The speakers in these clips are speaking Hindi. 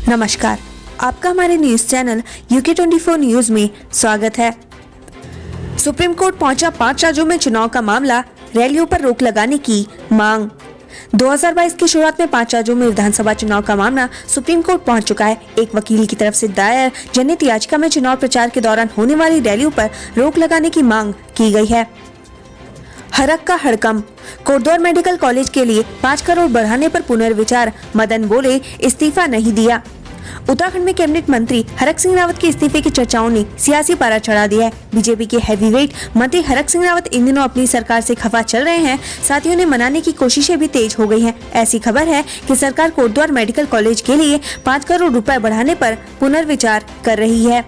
नमस्कार, आपका हमारे न्यूज चैनल UK24 न्यूज में स्वागत है। सुप्रीम कोर्ट पहुंचा 5 राज्यों में चुनाव का मामला, रैलियों पर रोक लगाने की मांग। 2022 की शुरुआत में 5 राज्यों में विधानसभा चुनाव का मामला सुप्रीम कोर्ट पहुंच चुका है। एक वकील की तरफ से दायर जनहित याचिका में चुनाव प्रचार के दौरान होने वाली रैलियों पर रोक लगाने की मांग की गई है। हरक का हड़कंप, कोटद्वार मेडिकल कॉलेज के लिए 5 करोड़ बढ़ाने पर पुनर्विचार, मदन बोले इस्तीफा नहीं दिया। उत्तराखंड में कैबिनेट मंत्री हरक सिंह रावत के इस्तीफे की चर्चाओं ने सियासी पारा चढ़ा दिया है। बीजेपी के हैवीवेट मंत्री हरक सिंह रावत इन दिनों अपनी सरकार से खफा चल रहे हैं। साथ ही उन्हें मनाने की कोशिशें भी तेज हो गई हैं। ऐसी खबर है कि सरकार कोटद्वार मेडिकल कॉलेज के लिए 5 करोड़ रुपए बढ़ाने पर पुनर्विचार कर रही है।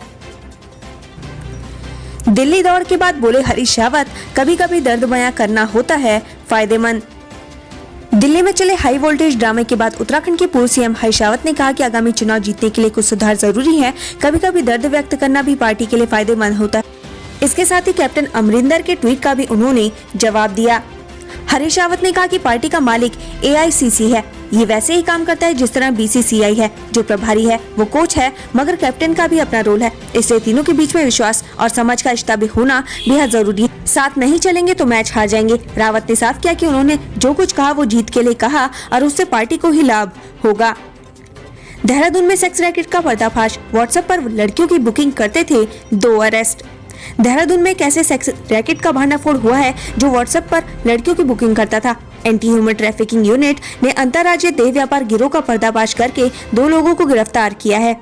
दिल्ली दौड़ के बाद बोले हरीश रावत, कभी कभी दर्द बयां करना होता है फायदेमंद। दिल्ली में चले हाई वोल्टेज ड्रामे के बाद उत्तराखंड के पूर्व सीएम हरीश रावत ने कहा कि आगामी चुनाव जीतने के लिए कुछ सुधार जरूरी है। कभी कभी दर्द व्यक्त करना भी पार्टी के लिए फायदेमंद होता है। इसके साथ ही कैप्टन अमरिंदर के ट्वीट का भी उन्होंने जवाब दिया। हरीश रावत ने कहा कि पार्टी का मालिक AICC है, ये वैसे ही काम करता है जिस तरह BCCI है। जो प्रभारी है वो कोच है, मगर कैप्टन का भी अपना रोल है। इसलिए तीनों के बीच में विश्वास और समझ का रिश्ता भी होना बेहद जरूरी है। साथ नहीं चलेंगे तो मैच हार जाएंगे। रावत ने साफ किया कि उन्होंने जो कुछ कहा वो जीत के लिए कहा और उससे पार्टी को ही लाभ होगा। देहरादून में सेक्स रैकेट का पर्दाफाश, व्हाट्सएप पर लड़कियों की बुकिंग करते थे 2 अरेस्ट। देहरादून में एक ऐसे सेक्स रैकेट का भंडाफोड़ हुआ है जो व्हाट्सएप पर लड़कियों की बुकिंग करता था। एंटी ह्यूमन ट्रैफिकिंग यूनिट ने अंतर्राज्यीय देह व्यापार गिरोह का पर्दाफाश करके 2 लोगों को गिरफ्तार किया है।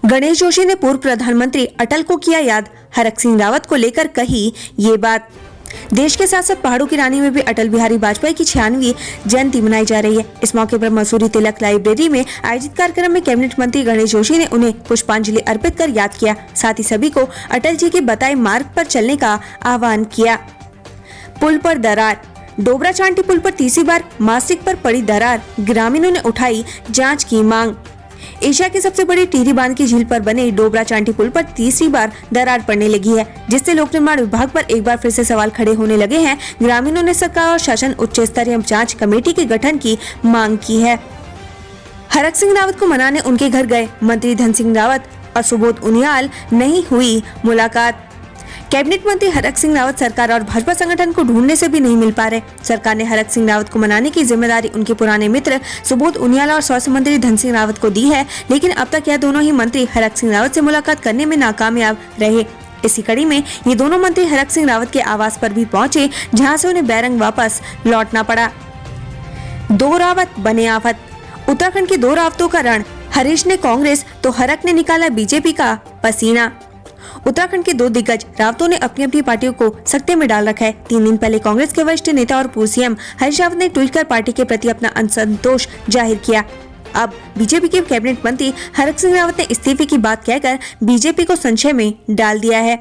गणेश जोशी ने पूर्व प्रधानमंत्री अटल को किया याद, हरक सिंह रावत को लेकर कही ये बात। देश के साथ साथ पहाड़ों की रानी में भी अटल बिहारी वाजपेयी की 96वीं जयंती मनाई जा रही है। इस मौके पर मसूरी तिलक लाइब्रेरी में आयोजित कार्यक्रम में कैबिनेट मंत्री गणेश जोशी ने उन्हें पुष्पांजलि अर्पित कर याद किया। साथ ही सभी को अटल जी के बताए मार्ग पर चलने का आह्वान किया। पुल पर दरार, डोबरा चांटी पुल पर तीसरी बार मासिक पर पड़ी दरार, ग्रामीणों ने उठाई जांच की मांग। एशिया की सबसे बड़ी टिहरी बांध की झील पर बने डोबरा चांटी पुल पर तीसरी बार दरार पड़ने लगी है, जिससे लोक निर्माण विभाग पर एक बार फिर से सवाल खड़े होने लगे हैं। ग्रामीणों ने सरकार और शासन उच्च स्तरीय जांच कमेटी के गठन की मांग की है। हरक सिंह रावत को मनाने उनके घर गए मंत्री धन सिंह रावत और सुबोध उनियाल, नहीं हुई मुलाकात। कैबिनेट मंत्री हरक सिंह रावत सरकार और भाजपा संगठन को ढूंढने से भी नहीं मिल पा रहे। सरकार ने हरक सिंह रावत को मनाने की जिम्मेदारी उनके पुराने मित्र सुबोध उनियाल और स्वास्थ्य मंत्री धन सिंह रावत को दी है, लेकिन अब तक यह दोनों ही मंत्री हरक सिंह रावत से मुलाकात करने में नाकामयाब रहे। इसी कड़ी में ये दोनों मंत्री हरक सिंह रावत के आवास पर भी पहुंचे, जहां से उन्हें बैरंग वापस लौटना पड़ा। 2 रावत बने आफत, उत्तराखंड के 2 रावतों का रण, हरीश ने कांग्रेस तो हरक ने निकाला बीजेपी का पसीना। उत्तराखंड के 2 दिग्गज रावतों ने अपनी अपनी पार्टियों को सख्ते में डाल रखा है। 3 दिन पहले कांग्रेस के वरिष्ठ नेता और पूर्व सीएम हरीश रावत ने ट्वीट कर पार्टी के प्रति अपना असंतोष जाहिर किया। अब बीजेपी के कैबिनेट मंत्री हरक सिंह रावत ने इस्तीफे की बात कहकर बीजेपी को संशय में डाल दिया है।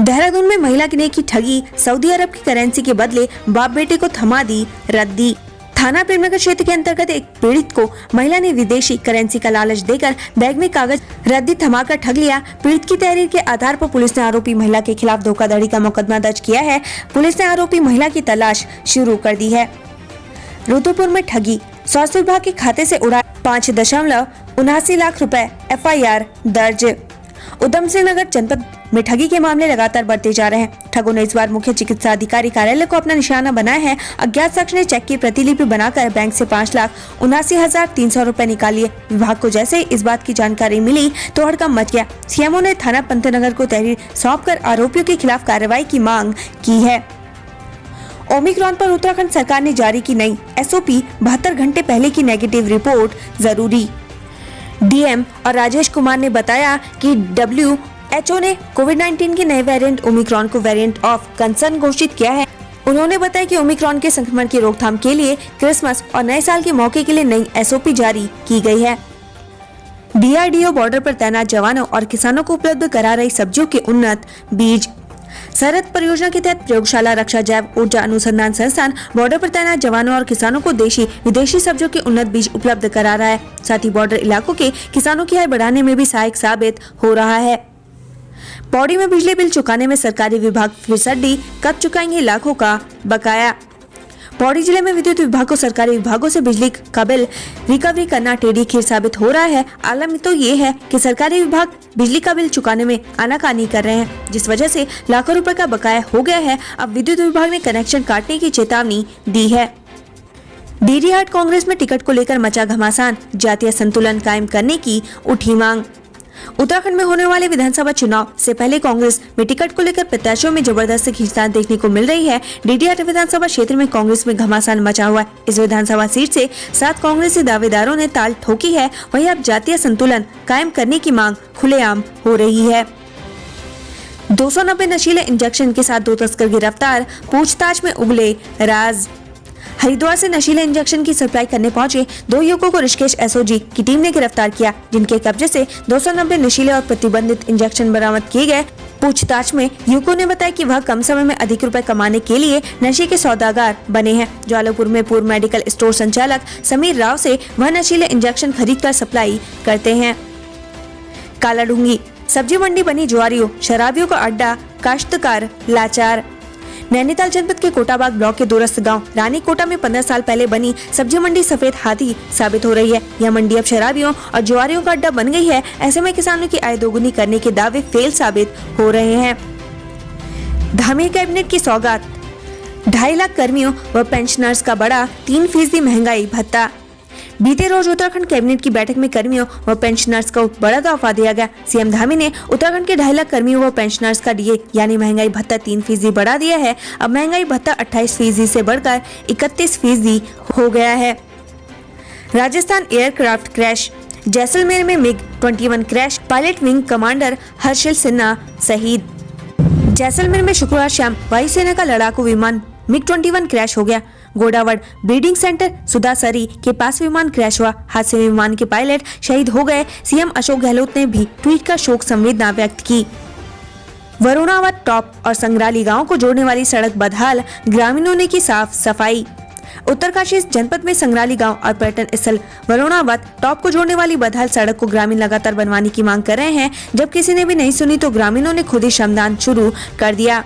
देहरादून में महिला ने की ठगी, सऊदी अरब की करेंसी के बदले बाप बेटे को थमा दी रद्दी। थाना प्रेमनगर क्षेत्र के अंतर्गत एक पीड़ित को महिला ने विदेशी करेंसी का लालच देकर बैग में कागज रद्दी थमाकर ठग लिया। पीड़ित की तहरीर के आधार पर पुलिस ने आरोपी महिला के खिलाफ धोखाधड़ी का मुकदमा दर्ज किया है। पुलिस ने आरोपी महिला की तलाश शुरू कर दी है। रुद्रपुर में ठगी, स्वास्थ्य विभाग के खाते से उड़ा 5.79 लाख रुपए, FIR दर्ज। उधम सिंह नगर जनपद में ठगी के मामले लगातार बढ़ते जा रहे हैं। ठगों ने इस बार मुख्य चिकित्सा अधिकारी कार्यालय को अपना निशाना बनाया है। अज्ञात शख्स ने चेक की प्रतिलिपि बनाकर बैंक से 5,79,300 रुपए निकाल लिए। विभाग को जैसे इस बात की जानकारी मिली तो हड़कंप मच गया। सीएमओ ने थाना पंतनगर को तहरीर सौंपकर आरोपियों के खिलाफ कार्रवाई की मांग की है। ओमिक्रॉन पर उत्तराखंड सरकार ने जारी की नई SOP, 72 घंटे पहले की नेगेटिव रिपोर्ट जरूरी। DM और राजेश कुमार ने बताया कि WHO ने कोविड-19 के नए वेरिएंट ओमिक्रॉन को वेरिएंट ऑफ कंसर्न घोषित किया है। उन्होंने बताया कि ओमिक्रॉन के संक्रमण की रोकथाम के लिए क्रिसमस और नए साल के मौके के लिए नई SOP जारी की गई है। DRDO बॉर्डर पर तैनात जवानों और किसानों को उपलब्ध करा रही सब्जियों के उन्नत बीज। सरहद परियोजना के तहत प्रयोगशाला, रक्षा, जैव ऊर्जा अनुसंधान संस्थान बॉर्डर पर तैनात जवानों और किसानों को देशी विदेशी सब्जियों के उन्नत बीज उपलब्ध करा रहा है। साथ ही बॉर्डर इलाकों के किसानों की आय बढ़ाने में भी सहायक साबित हो रहा है। पौड़ी में बिजली बिल चुकाने में सरकारी विभाग फिसड्डी, कब चुकाएंगे लाखों का बकाया। पौड़ी जिले में विद्युत विभाग को सरकारी विभागों से बिजली का बिल रिकवरी करना टेढ़ी खीर साबित हो रहा है। आलम तो ये है कि सरकारी विभाग बिजली का बिल चुकाने में आनाकानी कर रहे हैं, जिस वजह से लाखों रुपए का बकाया हो गया है। अब विद्युत विभाग ने कनेक्शन काटने की चेतावनी दी है। डीडी हाट कांग्रेस में टिकट को लेकर मचा घमासान, जातीय संतुलन कायम करने की उठी मांग। उत्तराखंड में होने वाले विधानसभा चुनाव से पहले कांग्रेस में टिकट को लेकर प्रत्याशियों में जबरदस्त खींचतान देखने को मिल रही है। डीडीहाट विधानसभा क्षेत्र में कांग्रेस में घमासान मचा हुआ है। इस विधानसभा सीट से 7 कांग्रेसी दावेदारों ने ताल ठोकी है। वहीं अब जातीय संतुलन कायम करने की मांग खुलेआम हो रही है। 290 नशीले इंजेक्शन के साथ 2 तस्कर गिरफ्तार, पूछताछ में उगले राज। हरिद्वार से नशीले इंजेक्शन की सप्लाई करने पहुंचे 2 युवकों को ऋषिकेश एसओजी की टीम ने गिरफ्तार किया, जिनके कब्जे से 290 नशीले और प्रतिबंधित इंजेक्शन बरामद किए गए। पूछताछ में युवकों ने बताया कि वह कम समय में अधिक रुपए कमाने के लिए नशे के सौदागर बने हैं। ज्वालापुर में पूर्व मेडिकल स्टोर संचालक समीर राव से वह नशीले इंजेक्शन खरीदकर सप्लाई करते हैं। कालाडूंगी सब्जी मंडी बनी जुआरियों, शराबियों का अड्डा, काश्तकार लाचार। नैनीताल जनपद के कोटाबाग ब्लॉक के दूरस्थ गांव रानी कोटा में 15 साल पहले बनी सब्जी मंडी सफेद हाथी साबित हो रही है। यह मंडी अब शराबियों और जुआरियों का अड्डा बन गई है। ऐसे में किसानों की आय दोगुनी करने के दावे फेल साबित हो रहे हैं। धामी कैबिनेट की सौगात, 2.5 लाख कर्मियों व पेंशनर्स का बढ़ा 3% महंगाई भत्ता। बीते रोज उत्तराखंड कैबिनेट की बैठक में कर्मियों व पेंशनर्स को बड़ा तोहफा दिया गया। सीएम धामी ने उत्तराखंड के 2.5 लाख कर्मियों व पेंशनर्स का डीए यानी महंगाई भत्ता 3% बढ़ा दिया है। अब महंगाई भत्ता 28% से बढ़कर 31% हो गया है। राजस्थान एयरक्राफ्ट क्रैश, जैसलमेर में MiG-21 crash, pilot wing commander Harshil Sinha शहीद। जैसलमेर में शुक्रवार शाम वायुसेना का लड़ाकू विमान MiG-21 क्रैश हो गया। गोडावड़ ब्रीडिंग सेंटर सुदासरी के पास विमान क्रैश हुआ। हादसे में विमान के पायलट शहीद हो गए। सीएम अशोक गहलोत ने भी ट्वीट कर शोक संवेदना व्यक्त की। वरुणावत टॉप और संग्राली गांव को जोड़ने वाली सड़क बदहाल, ग्रामीणों ने की साफ सफाई। उत्तरकाशी जनपद में संग्राली गांव और पर्यटन स्थल वरुणावत टॉप को जोड़ने वाली बदहाल सड़क को ग्रामीण लगातार बनवाने की मांग कर रहे हैं। जब किसी ने भी नहीं सुनी तो ग्रामीणों ने खुद ही श्रमदान शुरू कर दिया।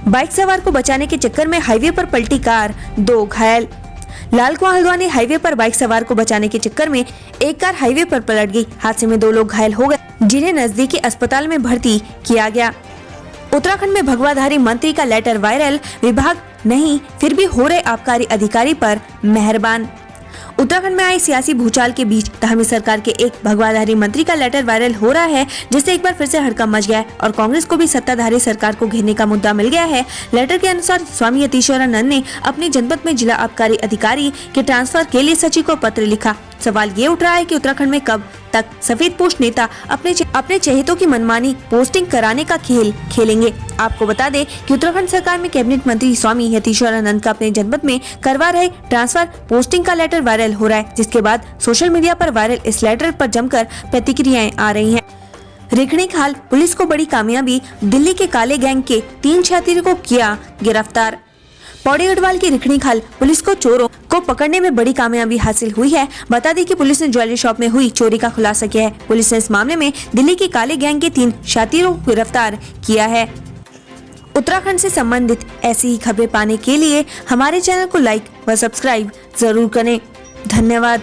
बाइक सवार को बचाने के चक्कर में हाईवे पर पलटी कार, 2 घायल। लालकुआं हल्द्वानी हाईवे पर बाइक सवार को बचाने के चक्कर में एक कार हाईवे पर पलट गई। हादसे में 2 लोग घायल हो गए, जिन्हें नजदीकी अस्पताल में भर्ती किया गया। उत्तराखंड में भगवाधारी मंत्री का लेटर वायरल, विभाग नहीं फिर भी हो रहे आबकारी अधिकारी पर मेहरबान। उत्तराखंड में आई सियासी भूचाल के बीच धामी सरकार के एक भगवाधारी मंत्री का लेटर वायरल हो रहा है, जिससे एक बार फिर से हड़कंप मच गया है और कांग्रेस को भी सत्ताधारी सरकार को घेरने का मुद्दा मिल गया है। लेटर के अनुसार स्वामी यतीश्वरानंद ने अपनी जनपद में जिला आबकारी अधिकारी के ट्रांसफर के लिए सचिव को पत्र लिखा। सवाल ये उठ रहा है कि उत्तराखंड में कब तक सफेद पोस्ट नेता अपने चहेतों की मनमानी पोस्टिंग कराने का खेल खेलेंगे। आपको बता दें कि उत्तराखंड सरकार में कैबिनेट मंत्री स्वामी यतीश्वरानंद का अपने जनपद में करवा रहे ट्रांसफर पोस्टिंग का लेटर वायरल हो रहा है, जिसके बाद सोशल मीडिया पर वायरल इस लेटर पर जमकर प्रतिक्रियाएं आ रही हैं। रिखणीखाल पुलिस को बड़ी कामयाबी, दिल्ली के काले गैंग के 3 छात्रों को किया गिरफ्तार। पौड़ी गढ़वाल की रिखणीखाल पुलिस को चोरों को पकड़ने में बड़ी कामयाबी हासिल हुई है। बता दें कि पुलिस ने ज्वेलरी शॉप में हुई चोरी का खुलासा किया है। पुलिस ने इस मामले में दिल्ली के काले गैंग के 3 छात्रों को गिरफ्तार किया है। उत्तराखंड से संबंधित ऐसी ही खबरें पाने के लिए हमारे चैनल को लाइक व सब्सक्राइब जरूर करें। धन्यवाद।